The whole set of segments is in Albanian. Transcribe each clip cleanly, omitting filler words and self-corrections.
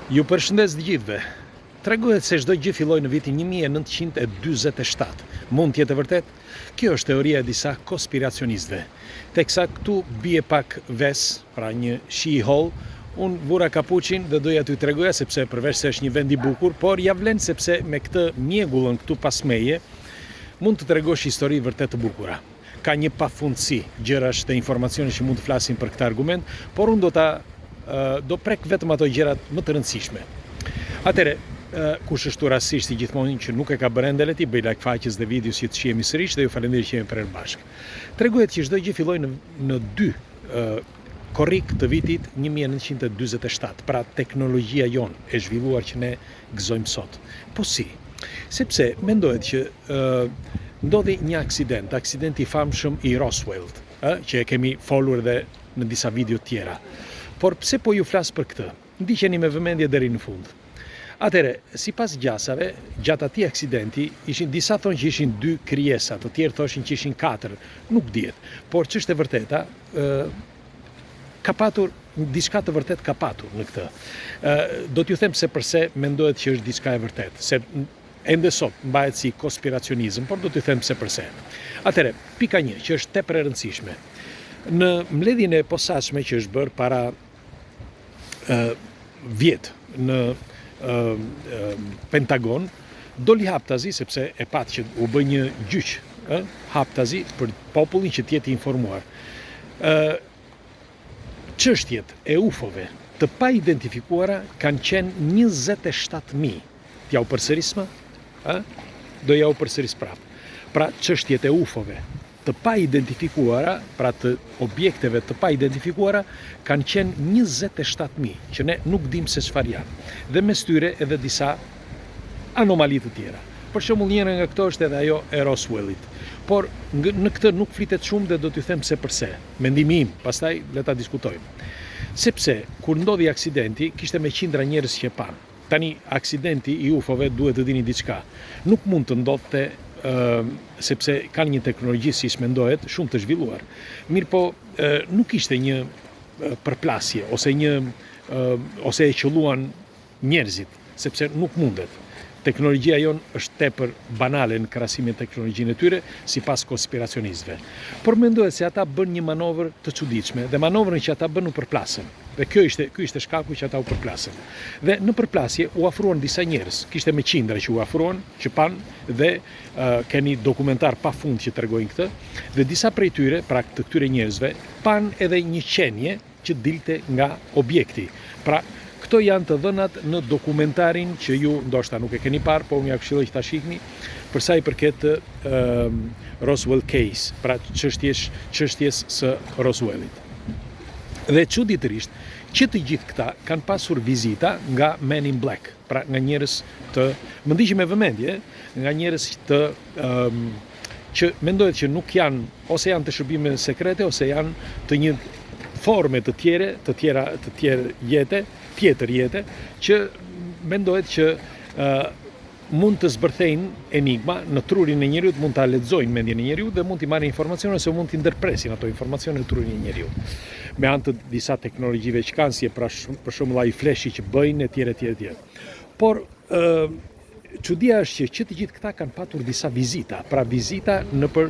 Ju përshëndes të gjithëve. Tregohet se çdo gjë filloi në vitin 1947. Mund të jetë e vërtet? Kjo është teoria e disa konspiracionistëve. Teksa këtu bie pak ves, pra një shi i holl, unë vura kapuçin dhe doja t'ju tregoja sepse përveç se është një vend i bukur, por ja vlen sepse me këtë mjegullën këtu pas meje mund të tregosh histori vërtet të bukura. Ka një pafundësi gjërash dhe informacione që mund të flasin për këtë argument, por unë do prek vetëm ato gjërat më të rëndësishme. Atëre, kush është rastësisht i gjithmonë që nuk e ka bërë ende le ti bëj like faqes dhe videos që të shihemi sërish dhe ju falenderoj që jemi prerë bashkë. Tregohet që çdo gjë filloi në 2 korrik të vitit 1947, pra teknologjia jonë e zhvilluar që ne gëzojmë sot. Po si? Sepse mendohet që ndodhi një aksident i famshëm i Roswell, që e kemi folur edhe në disa video tjera. Por pse po ju flas për këtë? Ndiqeni me vëmendje deri në fund. Atëre, sipas gjasave, gjatë atij aksidenti, disa thonë që ishin 2 krijesa, të tjerë thoshin që ishin 4, nuk dihet. Por ç'është e vërteta, ka patur diçka të vërtet ka patur në këtë. Do t'ju them se përse mendohet që është diçka e vërtet, se ende sot mbahet si konspiracionizëm, por do t'ju them se përse. Atëre, pika 1, që është tepër e rëndësishme. Në mbledhjen e posaçme që është bërë para vjet në Pentagon, doli haptazi sepse e pat që u bë një gjyq, haptazi për popullin që t'jetë informuar. Çështjet e UFO-ve të pa identifikuara kanë qenë 27.000. T'ja u përsëris më? Do ja u përsëris prapë. Pra çështjet e UFO-ve të pa identifikuara, pra të objekteve të pa identifikuara, kanë qenë 27.000, që ne nuk dim se çfarë janë. Dhe mes tyre edhe disa anomali të tjera. Për shembull, njëra nga këto është edhe ajo e Roswellit. Por në këtë nuk flitet shumë dhe do t'ju them se përse. Mendimi im, pastaj le ta diskutojmë. Sepse kur ndodhi aksidenti, kishte me qindra njerëz që pan. Tani aksidenti i UFO-ve duhet të dini diçka. Nuk mund të ndodhte sepse kanë një teknologji si mendohet shumë të zhvilluar. Mirë po, nuk ishte një përplasje ose e qelluan njerëzit, sepse nuk mundet. Teknologjia jonë është tepër banale në krahasim me teknologjinë e tyre, sipas konspiracionistëve. Por mendohet se ata bën një manovër të çuditshme dhe manovrën që ata bën u përplasën. Dhe ky ishte shkaku që ata u përplasën. Dhe në përplasje u afruan disa njerëz, kishte me qindra që u afruan, që pan dhe keni dokumentar pafund që tregojnë këtë, dhe disa prej tyre, pra të këtyre njerëzve, pan edhe një qenie që dilte nga objekti. Pra këto janë të dhënat në dokumentarin që ju ndoshta nuk e keni parë, po unë ja këshilloj që ta shihni, për sa i përket Roswell case, pra çështjes së Roswellit. Dhe çuditërisht, që të gjithë këta kanë pasur vizita nga Men in Black, pra nga njerëz më ndiqni me vëmendje, nga njerëz që mendohet që nuk janë, ose janë të shërbime sekrete, ose janë të një forme të tjetër jete, që mendohet që mund të zbërthejnë enigma në trurin e njeriut, mund të lexojnë mendjen e njeriut dhe mund t'i marrin informacione ose mund t'i ndërpresin ato informacione në trurin e njeriut. Me anë të disa teknologjive që kanë, si për shembull ai fleshi që bëjnë etj. Por çudia është që të gjithë këta kanë patur disa vizita, pra vizita nëpër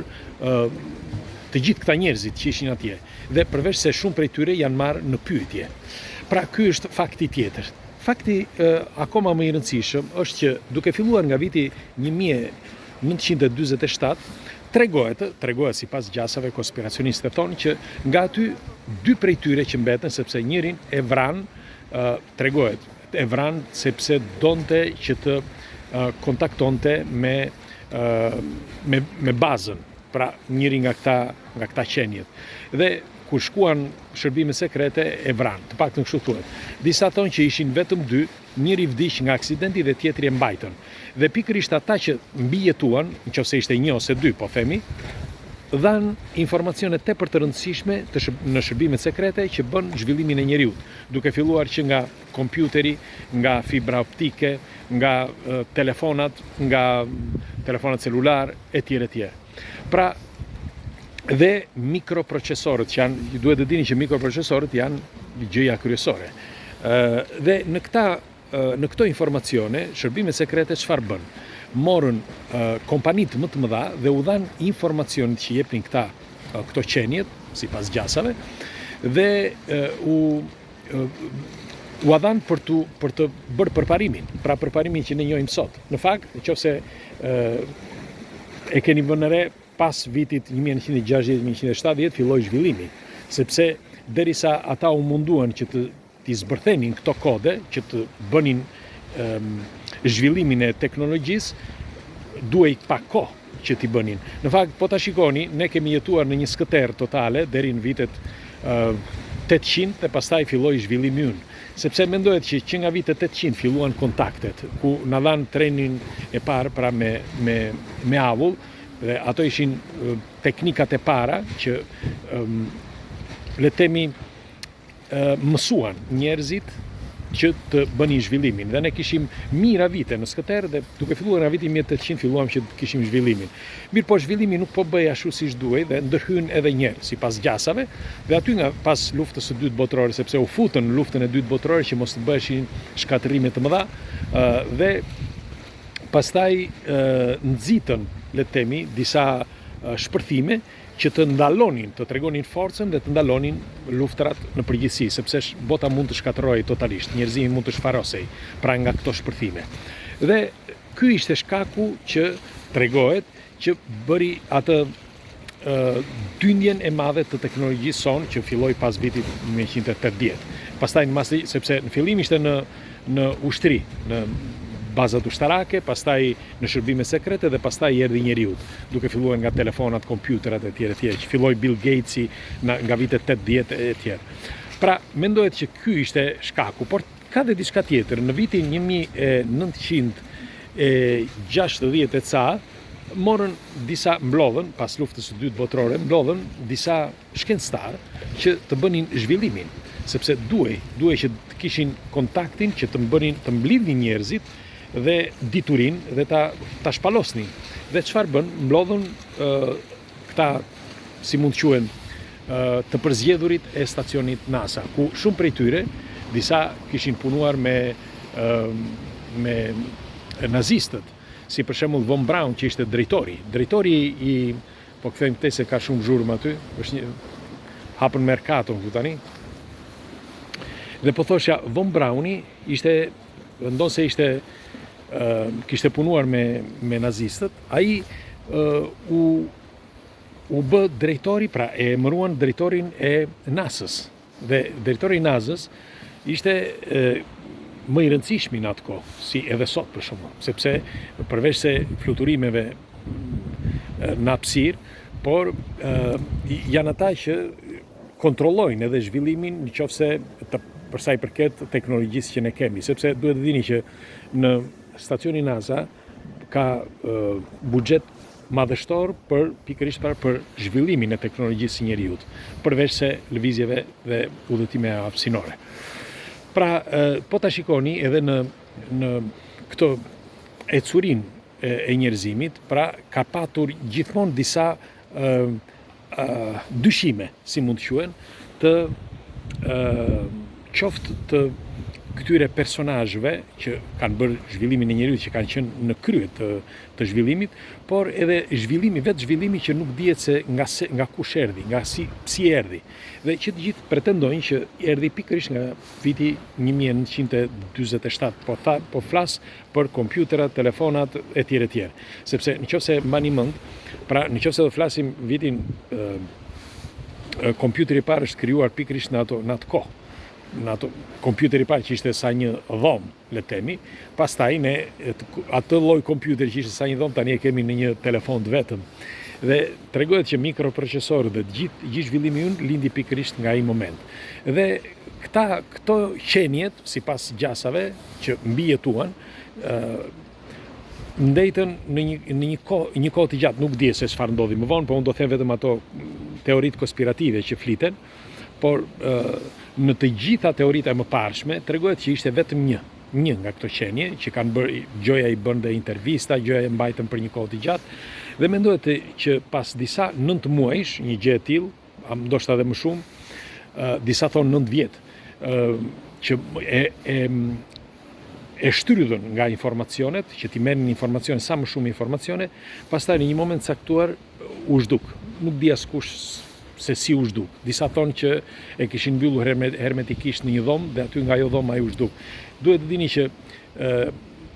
të gjithë këta njerëzit që ishin atje. Dhe përveç se shumë prej tyre janë marrë në pyetje. Pra ky është fakti tjetër. Fakti akoma më i rëndësishëm është që duke filluar nga viti 1947, tregohet sipas gjasave konspiracionistët thonë që nga aty 2 prej tyre që mbetën, sepse njërin e vran, tregohet, e vran sepse donte që të kontaktonte me bazën, pra njëri nga këta qenjet. Dhe kur shkuan shërbime sekrete e vran, të paktën kështu thuhet. Disa thonë që ishin vetëm 2, njëri vdiq nga aksidenti dhe tjetri e mbajtën. Dhe pikërisht ata që mbijetuan, nëse ishte 1 ose 2, po themi, dhanë informacione tepër të rëndësishme në shërbimet sekrete që bën zhvillimin e njeriut, duke filluar që nga kompjuteri, nga fibra optike, nga telefonat celular, etj. Pra, dhe mikroprocesorët që janë, duhet të dini që mikroprocesorët janë gjëja kryesore. Dhe në këta në këto informacione, shërbimet sekrete çfarë bën? Morën kompanitë më të mëdha dhe u dhanë informacionet që jepnin këto qenjet, sipas gjasave, dhe u dhanë për të bërë përparimin, pra përparimin që ne njohim sot. Në fakt, nëse e keni vënë re, pas vitit 1960-1970 filloi zhvillimi, sepse derisa ata u munduan që t'i zbërthenin këto kode, që të bënin zhvillimin e teknologjisë, duhej pak kohë që t'i bënin. Në fakt, po ta shikoni, ne kemi jetuar në një skëterë totale deri në vitet 800 dhe pastaj filloi zhvillimi ynë. Sepse mendohet që nga vitet 800 filluan kontaktet, ku na dhanë trenin e parë pra me avull, dhe ato ishin teknikat e para që le themi mësuan njerëzit që të bënin zhvillimin. Dhe ne kishim mira vite në skëterë dhe duke filluar nga viti 1800 filluam që kishim zhvillimin. Mirë po zhvillimi nuk po bëj ashtu siç duhej dhe ndërhyn edhe njerë sipas gjasave dhe aty nga pas luftës së dytë botërore, sepse u futën në luftën e dytë botërore që mos të bëheshin shkatërrime të mëdha dhe pastaj nxitën, le të themi, disa shpërthime që të ndalonin, të tregonin forcën dhe të ndalonin luftrat në përgjithësi, sepse bota mund të shkatërrohej totalisht, njerëzimi mund të shfarosej pra nga këto shpërthime. Dhe ky ishte shkaku që tregohet që bëri atë dyndjen e madhe të teknologjisë sonë që filloi pas vitit 1980. Pastaj në masi, sepse në fillim ishte në ushtri, në bazat ushtarake, pastaj në shërbime sekrete dhe pastaj erdhi njeriu, duke filluar nga telefonat, kompjuterat e tjerë, që filloi Bill Gatesi nga vitet 80 e tjerë. Pra, mendohet që ky ishte shkaku, por ka dhe diçka tjetër. Në vitin 1960 e ca, morën disa mblodhen, pas luftës së dytë botërore, mblodhen disa shkencëtar që të bënin zhvillimin, sepse duhej që të kishin kontaktin që të mblidhin njerëzit dhe diturin dhe ta shpalosnin. Dhe çfarë bën? Mblodhen këta, si mund të quhen, të përzgjedhurit e stacionit NASA, ku shumë prej tyre, disa kishin punuar me nazistët, si për shembull Von Braun që ishte drejtori i, po kthejmë te se ka shumë zhurmë aty, është hapën Mercato këtu tani. Dhe po thosha, Von Brauni kishte punuar me nazistët, ai u bë drejtori, pra e emëruan drejtorin e NASA-s. Dhe drejtori i NASA-s ishte më i rëndësishmi në atë kohë, si edhe sot për shembull, sepse përveç se fluturimeve në hapësirë, por janë ata që kontrollojnë edhe zhvillimin nëse për sa i përket teknologjisë që ne kemi, sepse duhet të dini që në stacionin NASA ka buxhet madhështor pikërisht për zhvillimin e teknologjisë së njeriut, përveç se lëvizjeve dhe udhëtimeve hapësinore. Pra, po ta shikoni edhe në këtë ecurinë e njerëzimit, pra ka patur gjithmonë disa dyshime, si mund të quhen, të qoftë të këtyre personazhëve që kanë bërë zhvillimin e njeriut, që kanë qenë në krye të zhvillimit, por edhe vetë zhvillimi që nuk dihet se nga kush erdhi, nga si erdhi. Dhe që të gjithë pretendojnë që erdhi pikërisht nga viti 1947, po flas për kompjuterat, telefonat e tjerë. Sepse nëse mbani mend, pra nëse do flasim vitin kompjuteri i parë është krijuar pikërisht në atë kohë. Në ato kompjuteri parë që ishte sa një dhomë, le themi, pastaj ne atë lloj kompjuteri që ishte sa një dhomë tani e kemi në një telefon të vetëm. Dhe tregohet që mikroprocesorët dhe gjithë zhvillimi ynë lindi pikërisht nga ai moment. Dhe këto qenjet, sipas gjasave që mbijetuan, ndejtën në një kohë të gjatë, nuk di se çfarë ndodhi më vonë, por unë do them vetëm ato teoritë konspirative që fliten, por në të gjitha teoritë e mëparshme tregohet që ishte vetëm një nga këto qenie që kanë bërë, gjoja i bën dhe intervista, gjoja e mbajtën për një kohë të gjatë, dhe mendohet që pas disa 9 muajsh, një gjë e tillë, ndoshta edhe më shumë, disa thonë 9 vjet, që e shtrydhën nga informacionet, që ti merrin informacione, sa më shumë informacione, pastaj në një moment caktuar u zhduk. Nuk di askush se si u zhduk. Disa thonë që e kishin mbyllur hermetikisht në një dhomë dhe aty nga ajo dhomë ai u zhduk. Duhet të dini që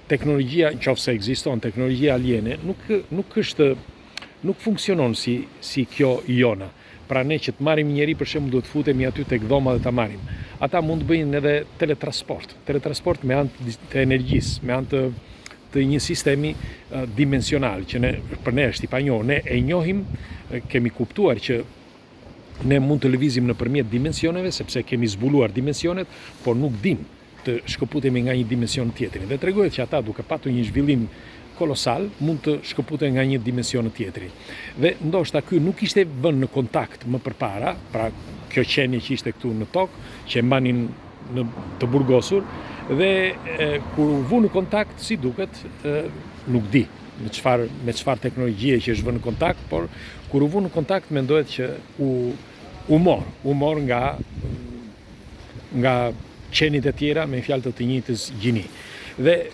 teknologjia, nëse ekziston, teknologjia aliene nuk funksionon si kjo jona. Pra ne që të marrim njeri, për shembull, duhet futemi aty tek dhoma dhe ta marrim. Ata mund të bëjnë edhe teletransport me anë të energjisë, me anë të një sistemi dimensional që për ne është i panjohur. Ne e njohim, kemi kuptuar që ne mund të lëvizim nëpërmjet dimensioneve, sepse kemi zbuluar dimensionet, por nuk dim të shkëputemi nga një dimension tjetrin. Dhe tregohet që ata, duke patur një zhvillim kolosal, mund të shkëputen nga një dimension tjetri. Dhe ndoshta ky nuk ishte vënë në kontakt më përpara, pra kjo qenie që ishte këtu në tokë, që e mbanin të burgosur, dhe kur u vu në kontakt, si duket, nuk di me çfarë teknologjie që është vënë në kontakt, por kur u vu në kontakt mendohet që u mor nga qenit e tjera me fjalë të njëjtës gjini. Dhe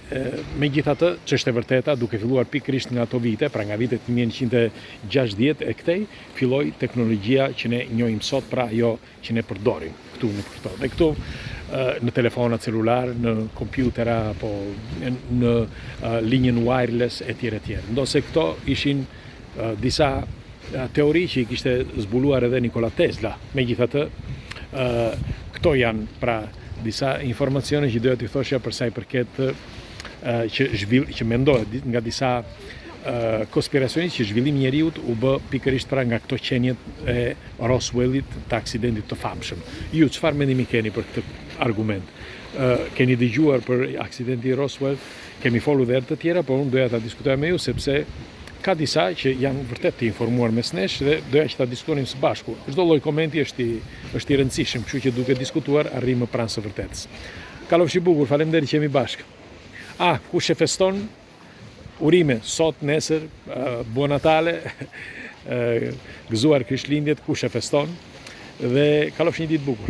megjithatë, ç'është e vërteta, duke filluar pikërisht nga ato vite, pra nga vitet 1960 e këtej, filloi teknologjia që ne njohim sot, pra ajo që ne përdorim këtu në këto. Dhe këtu në telefona celular, në kompjutera, apo në linjën wireless etj. Ndosë këto ishin disa teori që i kishte zbuluar edhe Nikola Tesla. Megjithatë, këto janë pra disa informacione që doja t'i thoshja për sa i përket që mendohet nga disa konspiracionistë që zhvillimi i njeriut u bë pikërisht pra nga këto qenjet e Roswellit, të aksidentit të famshëm. Ju çfarë mendimi keni për këtë argument? Keni dëgjuar për aksidenti i Roswell? Kemi folur dhe herë të tjera, por unë doja ta diskutoja me ju sepse ka disa që janë vërtet të informuar mes nesh dhe doja që ta diskutonim së bashku. Çdo lloj komenti është i rëndësishëm, kështu që duke diskutuar arrim më pranë së vërtetës. Kalofshi i bukur, faleminderit që jemi bashkë. Kush e feston? Urime sot, nesër, buon Natale, gëzuar Krishtlindjet, kush e feston, dhe kalofshi një ditë bukur.